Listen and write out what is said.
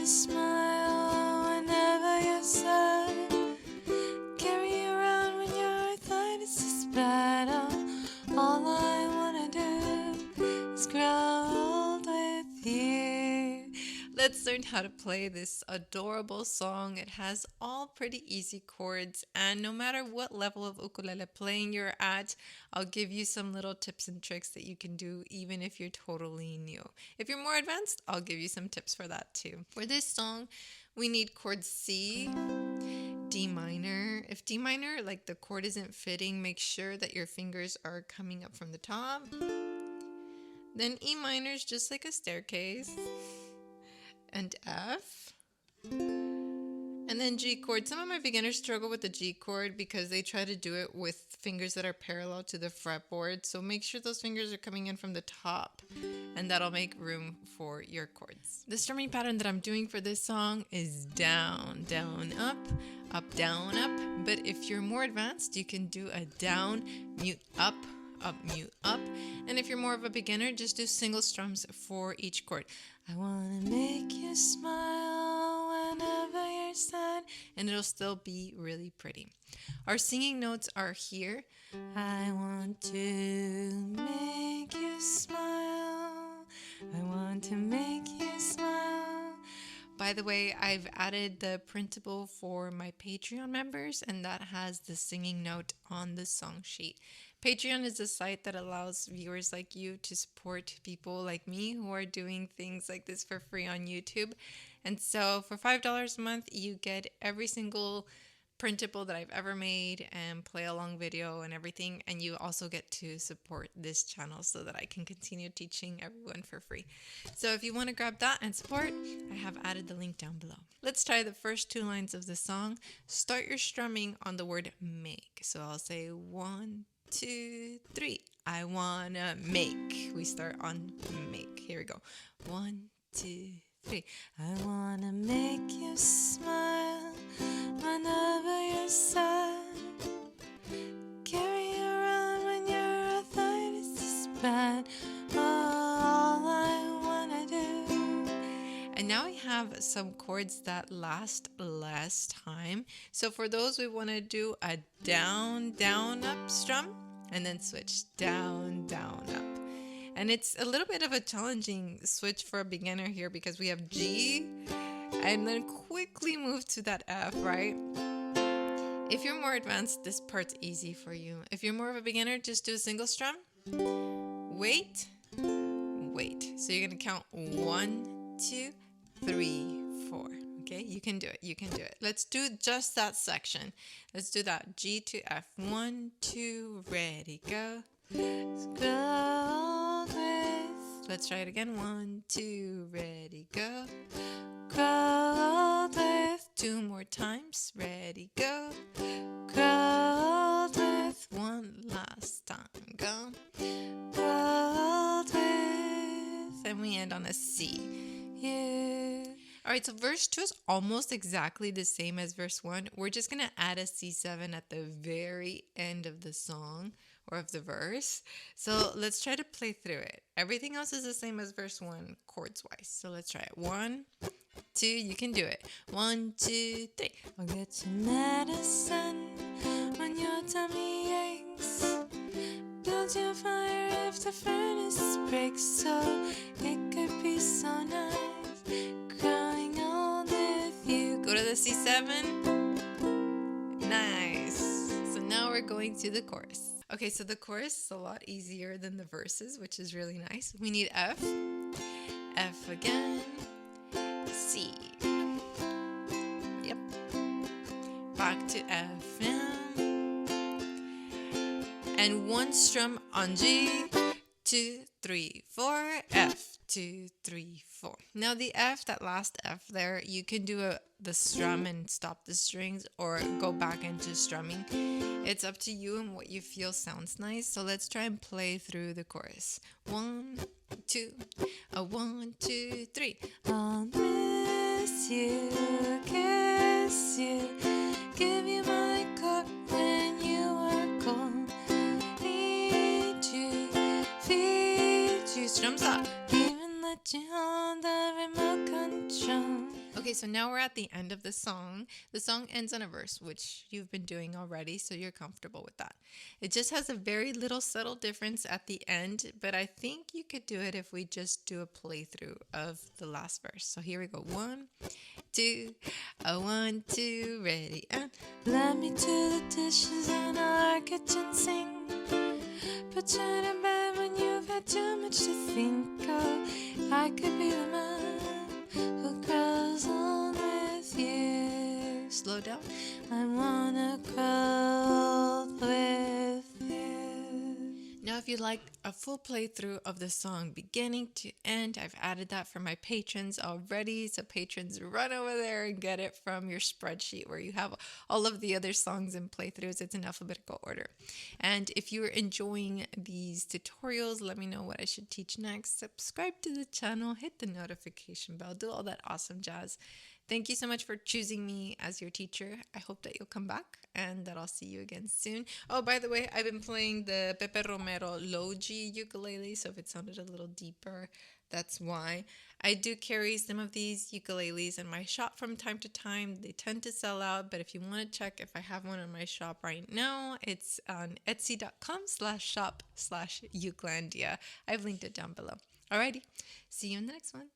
you smile whenever you're sad. Carry you around when your arthritis is bad. Oh, all I wanna do is grow old with you. Let's learn how to play this adorable song. It has all pretty easy chords, and no matter what level of ukulele playing you're at, I'll give you some little tips and tricks that you can do even if you're totally new. If you're more advanced, I'll give you some tips for that too. For this song, we need chord C, D minor. If D minor, like the chord isn't fitting, make sure that your fingers are coming up from the top. Then E minor is just like a staircase. And F. And then G chord. Some of my beginners struggle with the G chord because they try to do it with fingers that are parallel to the fretboard. So make sure those fingers are coming in from the top, and that'll make room for your chords. The strumming pattern that I'm doing for this song is down, down, up, down, up. But if you're more advanced, you can do a down, mute, up, mute, up. And if you're more of a beginner, just do single strums for each chord. I wanna make you smile whenever you're sad, and it'll still be really pretty. Our singing notes are here. I want to make you smile. I want to make you smile. By the way, I've added the printable for my Patreon members, and that has the singing note on the song sheet. Patreon is a site that allows viewers like you to support people like me who are doing things like this for free on YouTube. And so for $5 a month, you get every single printable that I've ever made and play along video and everything. And you also get to support this channel so that I can continue teaching everyone for free. So if you want to grab that and support, I have added the link down below. Let's try the first two lines of the song. Start your strumming on the word make. So I'll say 1, 2, 3. I wanna make. We start on make. Here we go. 1, 2, 3. I wanna make you smile whenever you're sad. Carry you around when your arthritis is bad. Oh, all I wanna do. And now we have some chords that last less time. So for those, we want to do a down, down, up strum, and then switch down, down, up. And it's a little bit of a challenging switch for a beginner here because we have G and then quickly move to that F, right? If you're more advanced, this part's easy for you. If you're more of a beginner, just do a single strum. Wait, wait. So you're going to count 1, 2, 3, 4. Okay, you can do it. You can do it. Let's do just that section. Let's do that. G to F. 1, 2, ready, go. Grow with. Let's try it again. 1, 2, ready, go. Grow with. 2 more times. Ready, go. Grow with. 1 last time. Go. Grow with. And we end on a C. Yeah. Alright, so verse 2 is almost exactly the same as verse 1. We're just going to add a C7 at the very end of the song or of the verse. So let's try to play through it. Everything else is the same as verse 1 chords wise. So let's try it. 1, 2, you can do it. 1, 2, 3. I'll get you medicine when your tummy aches. Build your fire if the furnace breaks, so it could be so nice. Go to the C7. Nice. So now we're going to the chorus. Okay, so the chorus is a lot easier than the verses, which is really nice. We need F. F again. C. Yep. Back to F. And 1 strum on G. 2, 3, 4. F. 2, 3, 4. Now the F, that last F there, you can do the strum and stop the strings or go back into strumming. It's up to you and what you feel sounds nice. So let's try and play through the chorus. 1, 2, 1, 2, 3. I'll miss you, kiss you, give you my cup when you are cold. Need you, feed you, strums up. Let you hold the remote control. Okay, so now we're at the end of the song. The song ends on a verse, which you've been doing already, so you're comfortable with that. It just has a very little subtle difference at the end, but I think you could do it if we just do a playthrough of the last verse. So here we go. 1, 2, 1, 2, ready, and let me do the dishes in our kitchen sink. Put you in bed when you've had too much to think of. I could be the man who grows on with you. Slow down. I wanna grow with you. Now, if you'd like a full playthrough of the song beginning to end, I've added that for my patrons already. So patrons, run over there and get it from your spreadsheet where you have all of the other songs and playthroughs. It's in alphabetical order. And if you're enjoying these tutorials, let me know what I should teach next. Subscribe to the channel, hit the notification bell, do all that awesome jazz. Thank you so much for choosing me as your teacher. I hope that you'll come back and that I'll see you again soon. Oh, by the way, I've been playing the Pepe Romero low G ukulele, so if it sounded a little deeper, that's why. I do carry some of these ukuleles in my shop from time to time. They tend to sell out, but if you want to check if I have one in my shop right now, it's on etsy.com/shop/Ukelandia. I've linked it down below. Alrighty, see you in the next one.